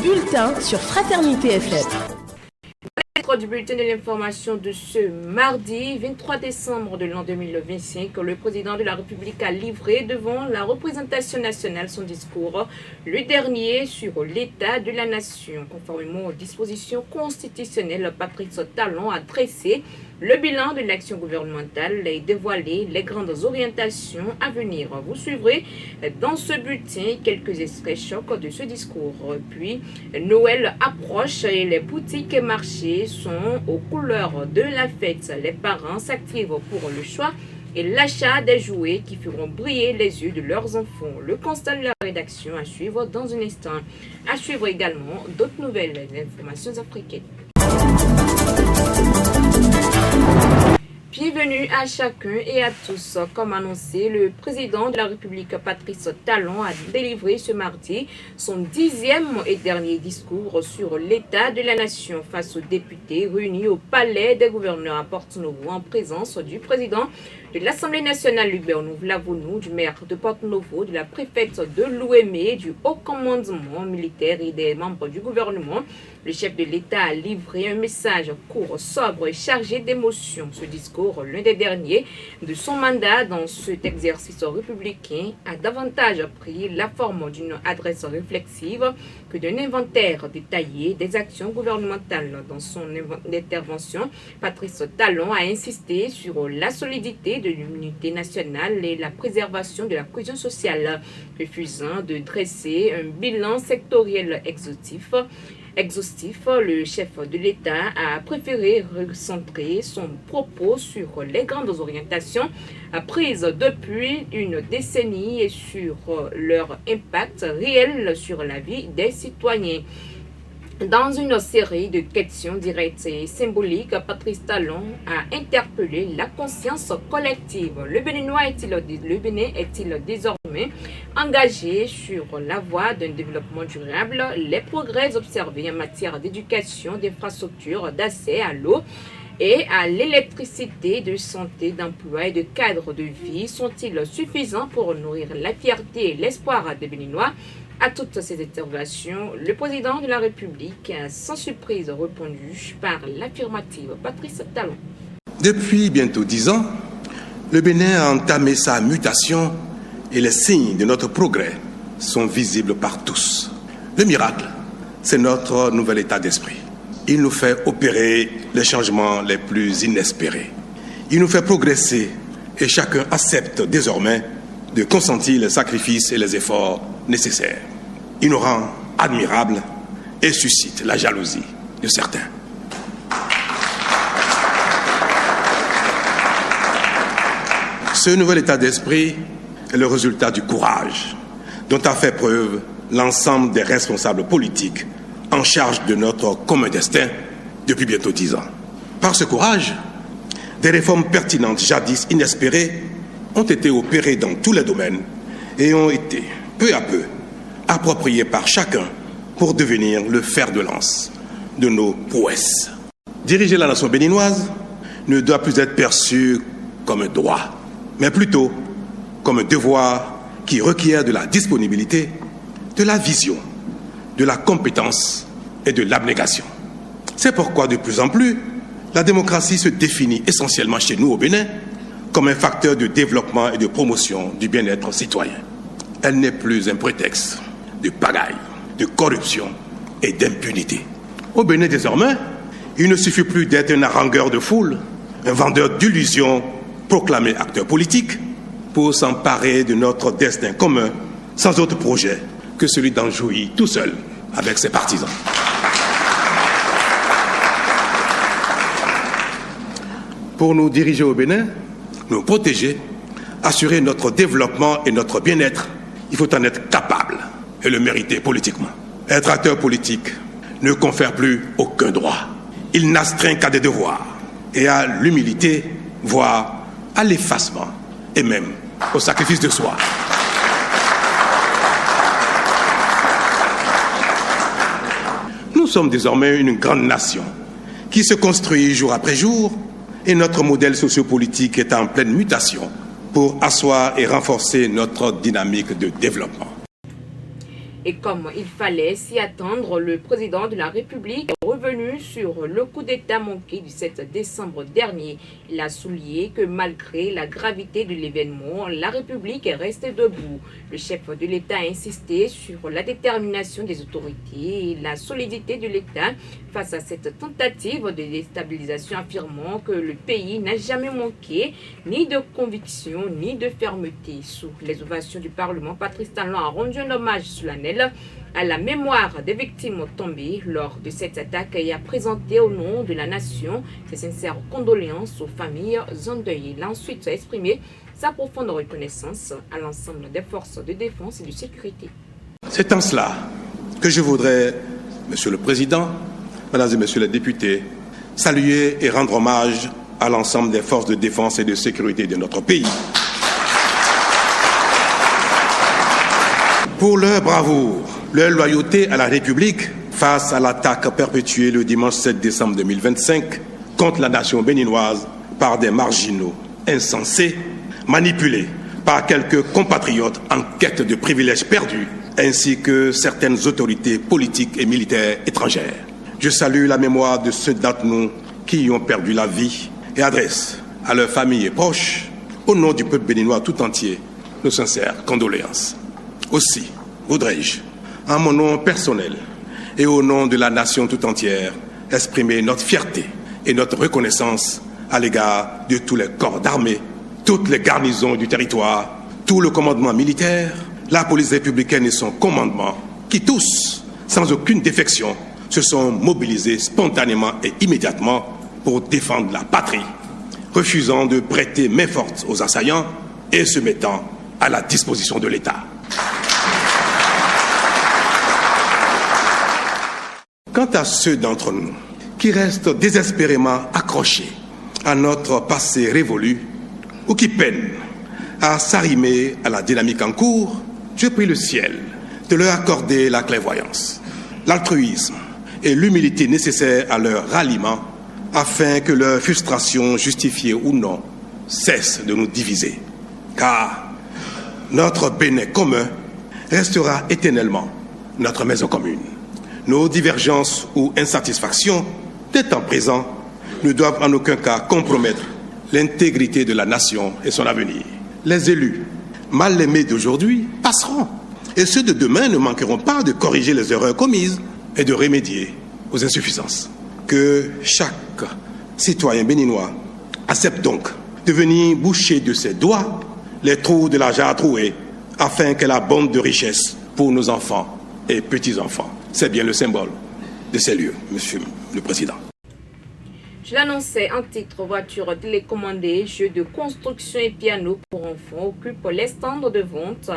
bulletin sur Fraternité FM. Du bulletin de l'information de ce mardi 23 décembre de l'an 2025, le président de la République a livré devant la représentation nationale son discours, le dernier sur l'état de la nation. Conformément aux dispositions constitutionnelles, Patrice Talon a dressé le bilan de l'action gouvernementale et dévoilé les grandes orientations à venir. Vous suivrez dans ce bulletin quelques extraits chocs de ce discours. Puis, Noël approche et les boutiques et marchés sont aux couleurs de la fête. Les parents s'activent pour le choix et l'achat des jouets qui feront briller les yeux de leurs enfants. Le constat de la rédaction à suivre dans un instant. À suivre également d'autres nouvelles informations africaines. Bienvenue à chacun et à tous. Comme annoncé, le président de la République, Patrice Talon, a délivré ce mardi son 10e et dernier discours sur l'état de la nation face aux députés réunis au palais des gouverneurs à Porto-Novo en présence du président de l'Assemblée nationale, Hubert Lavonou, du maire de Porto-Novo, de la préfète de l'Ouémé, du haut commandement militaire et des membres du gouvernement. Le chef de l'État a livré un message court, sobre et chargé d'émotion. Ce discours, l'un des derniers de son mandat dans cet exercice républicain, a davantage pris la forme d'une adresse réflexive que d'un inventaire détaillé des actions gouvernementales. Dans son intervention, Patrice Talon a insisté sur la solidité de l'unité nationale et la préservation de la cohésion sociale, refusant de dresser un bilan sectoriel exhaustif. Le chef de l'État a préféré recentrer son propos sur les grandes orientations prises depuis une décennie et sur leur impact réel sur la vie des citoyens. Dans une série de questions directes et symboliques, Patrice Talon a interpellé la conscience collective. Le Bénin est-il désormais engagé sur la voie d'un développement durable? Les progrès observés en matière d'éducation, d'infrastructures, d'accès à l'eau et à l'électricité, de santé, d'emploi et de cadre de vie sont-ils suffisants pour nourrir la fierté et l'espoir des Béninois? À toutes ces interrogations, le président de la République a sans surprise répondu par l'affirmative. Patrice Talon. Depuis bientôt 10 ans, le Bénin a entamé sa mutation et les signes de notre progrès sont visibles par tous. Le miracle, c'est notre nouvel état d'esprit. Il nous fait opérer les changements les plus inespérés. Il nous fait progresser et chacun accepte désormais de consentir les sacrifices et les efforts nécessaires. Il nous rend admirables et suscite la jalousie de certains. Ce nouvel état d'esprit est le résultat du courage dont a fait preuve l'ensemble des responsables politiques en charge de notre commun destin depuis bientôt 10 ans. Par ce courage, des réformes pertinentes jadis inespérées ont été opérées dans tous les domaines et ont été, peu à peu, appropriées par chacun pour devenir le fer de lance de nos prouesses. Diriger la nation béninoise ne doit plus être perçu comme un droit, mais plutôt comme un devoir qui requiert de la disponibilité, de la vision, de la compétence et de l'abnégation. C'est pourquoi, de plus en plus, la démocratie se définit essentiellement chez nous au Bénin comme un facteur de développement et de promotion du bien-être citoyen. Elle n'est plus un prétexte de pagaille, de corruption et d'impunité. Au Bénin, désormais, il ne suffit plus d'être un harangueur de foule, un vendeur d'illusions proclamé acteur politique pour s'emparer de notre destin commun sans autre projet que celui d'en jouir tout seul avec ses partisans. Pour nous diriger au Bénin, nous protéger, assurer notre développement et notre bien-être, il faut en être capable et le mériter politiquement. Être acteur politique ne confère plus aucun droit. Il n'astreint qu'à des devoirs et à l'humilité, voire à l'effacement et même au sacrifice de soi. Nous sommes désormais une grande nation qui se construit jour après jour et notre modèle sociopolitique est en pleine mutation pour asseoir et renforcer notre dynamique de développement. Et comme il fallait s'y attendre, le président de la République est revenu sur le coup d'État manqué du 7 décembre dernier. Il a souligné que malgré la gravité de l'événement, la République est restée debout. Le chef de l'État a insisté sur la détermination des autorités et la solidité de l'État face à cette tentative de déstabilisation, affirmant que le pays n'a jamais manqué ni de conviction ni de fermeté. Sous les ovations du Parlement, Patrice Talon a rendu un hommage solennel à la mémoire des victimes tombées lors de cette attaque et a présenté au nom de la nation ses sincères condoléances aux familles endeuillées. Il a ensuite exprimé sa profonde reconnaissance à l'ensemble des forces de défense et de sécurité. C'est en cela que je voudrais, Monsieur le Président, Mesdames et Messieurs les députés, saluer et rendre hommage à l'ensemble des forces de défense et de sécurité de notre pays. Pour leur bravoure, leur loyauté à la République face à l'attaque perpétuée le dimanche 7 décembre 2025 contre la nation béninoise par des marginaux insensés, manipulés par quelques compatriotes en quête de privilèges perdus, ainsi que certaines autorités politiques et militaires étrangères. Je salue la mémoire de ceux d'entre nous qui y ont perdu la vie et adresse à leurs familles et proches, au nom du peuple béninois tout entier, nos sincères condoléances. Aussi, voudrais-je, en mon nom personnel et au nom de la nation tout entière, exprimer notre fierté et notre reconnaissance à l'égard de tous les corps d'armée, toutes les garnisons du territoire, tout le commandement militaire, la police républicaine et son commandement, qui tous, sans aucune défection, se sont mobilisés spontanément et immédiatement pour défendre la patrie, refusant de prêter main forte aux assaillants et se mettant à la disposition de l'État. Quant à ceux d'entre nous qui restent désespérément accrochés à notre passé révolu ou qui peinent à s'arrimer à la dynamique en cours, je prie le ciel de leur accorder la clairvoyance, l'altruisme et l'humilité nécessaires à leur ralliement afin que leur frustration, justifiée ou non, cesse de nous diviser. Car notre Bénin commun restera éternellement notre maison commune. Nos divergences ou insatisfactions, dès temps présent, ne doivent en aucun cas compromettre l'intégrité de la nation et son avenir. Les élus, mal aimés d'aujourd'hui, passeront. Et ceux de demain ne manqueront pas de corriger les erreurs commises et de remédier aux insuffisances. Que chaque citoyen béninois accepte donc de venir boucher de ses doigts les trous de la jarre trouée afin qu'elle abonde de richesses pour nos enfants et petits-enfants. C'est bien le symbole de ces lieux, Monsieur le Président. Je l'annonçais, un titre voiture télécommandée, jeux de construction et piano pour enfants occupe les stands de vente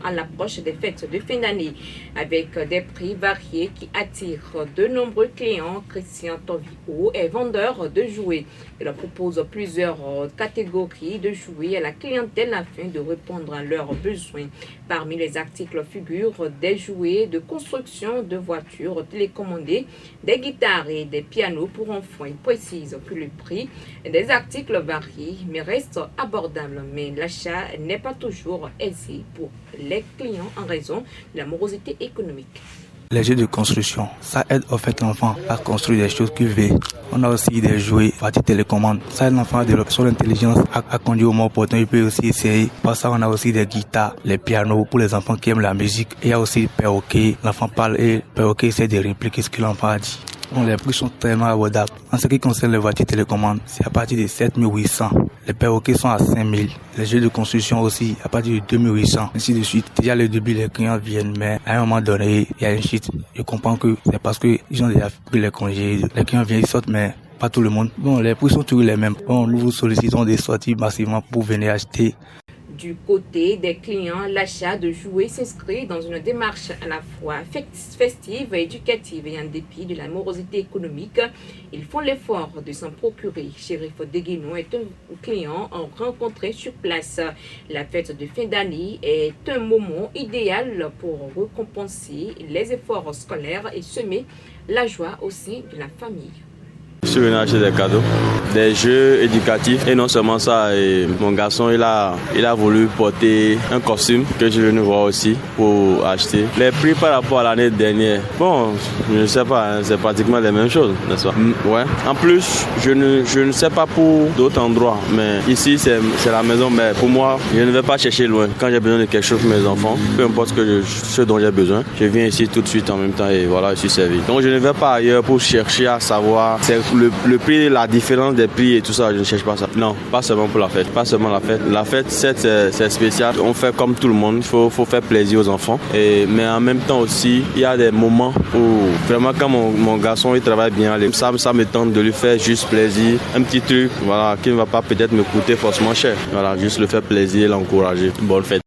à l'approche des fêtes de fin d'année. Avec des prix variés qui attirent de nombreux clients, Christian Tovio est vendeur de jouets. Il propose plusieurs catégories de jouets à la clientèle afin de répondre à leurs besoins. Parmi les articles figurent des jouets de construction de voitures télécommandées, des guitares et des pianos pour enfants. Il précise que le prix des articles varie mais reste abordable. Mais l'achat n'est pas toujours aisé pour les clients en raison de la morosité économique. Les jeux de construction, ça aide en fait l'enfant à construire des choses qu'il veut. On a aussi des jouets partie télécommande. Ça aide l'enfant à développer son intelligence, à conduire au moment opportun. Il peut aussi essayer. Par ça, on a aussi des guitares, les pianos pour les enfants qui aiment la musique. Et il y a aussi le perroquet. L'enfant parle et le perroquet essaie de répliquer ce que l'enfant a dit. Bon, les prix sont tellement abordables. En ce qui concerne les voitures télécommandes, c'est à partir de 7 800. Les perroquets sont à 5 000. Les jeux de construction aussi, à partir de 2 800. Ainsi de suite. Déjà, le début, les clients viennent, mais à un moment donné, il y a une chute. Je comprends que c'est parce qu'ils ont déjà pris les congés. Les clients viennent, ils sortent, mais pas tout le monde. Bon, les prix sont toujours les mêmes. Bon, nous vous sollicitons des sorties massivement pour venir acheter. Du côté des clients, l'achat de jouets s'inscrit dans une démarche à la fois festive et éducative et en dépit de la morosité économique, ils font l'effort de s'en procurer. Chérif Deguinou est un client rencontré sur place. La fête de fin d'année est un moment idéal pour récompenser les efforts scolaires et semer la joie au sein de la famille. suis venu acheter des cadeaux, des jeux éducatifs. Et non seulement ça, et mon garçon il a voulu porter un costume que je suis venu voir aussi pour acheter. Les prix par rapport à l'année dernière, bon, je ne sais pas, hein, c'est pratiquement les mêmes choses, n'est-ce pas? Ouais. En plus, je ne sais pas pour d'autres endroits, mais ici c'est la maison. Mais pour moi, je ne vais pas chercher loin. Quand j'ai besoin de quelque chose pour mes enfants, peu importe ce dont j'ai besoin, je viens ici tout de suite en même temps et voilà, je suis servi. Donc je ne vais pas ailleurs pour chercher à savoir c'est le prix, la différence des prix et tout ça. Je ne cherche pas ça. Non, pas seulement pour la fête. Pas seulement la fête. La fête, c'est spécial. On fait comme tout le monde. Il faut faire plaisir aux enfants. Mais en même temps aussi, il y a des moments où vraiment quand mon garçon il travaille bien, ça me tente de lui faire juste plaisir. Un petit truc, voilà, qui ne va pas peut-être me coûter forcément cher. Voilà, juste le faire plaisir, l'encourager. Bonne fête.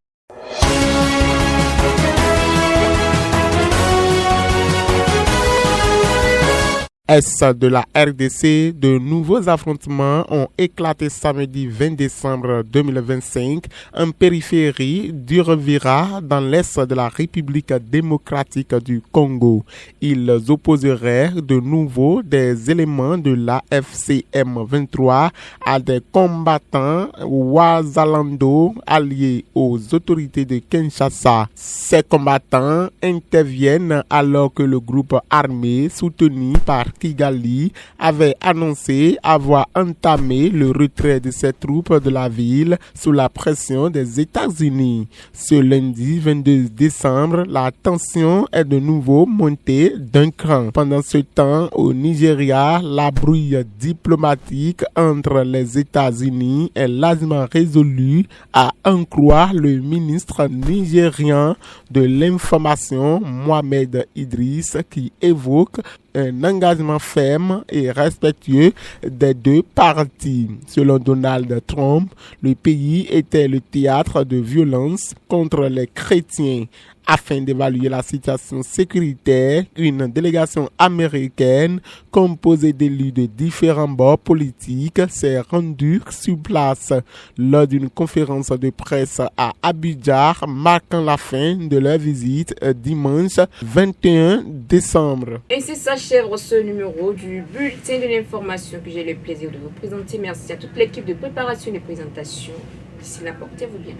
Est de la RDC, de nouveaux affrontements ont éclaté samedi 20 décembre 2025 en périphérie d'Uvira dans l'est de la République démocratique du Congo. Ils opposeraient de nouveau des éléments de la FCM 23 à des combattants Wazalando alliés aux autorités de Kinshasa. Ces combattants interviennent alors que le groupe armé soutenu par Kigali avait annoncé avoir entamé le retrait de ses troupes de la ville sous la pression des États-Unis. Ce lundi 22 décembre, la tension est de nouveau montée d'un cran. Pendant ce temps, au Nigeria, la brouille diplomatique entre les États-Unis est largement résolue, à en croire le ministre nigérian de l'information Mohamed Idriss, qui évoque un engagement ferme et respectueux des deux parties. Selon Donald Trump, le pays était le théâtre de violences contre les chrétiens. Afin d'évaluer la situation sécuritaire, une délégation américaine composée d'élus de différents bords politiques s'est rendue sur place lors d'une conférence de presse à Abidjan, marquant la fin de leur visite dimanche 21 décembre. Et c'est ça, chèvre, ce numéro du bulletin de l'information que j'ai le plaisir de vous présenter. Merci à toute l'équipe de préparation et de présentation. D'ici là, portez-vous bien.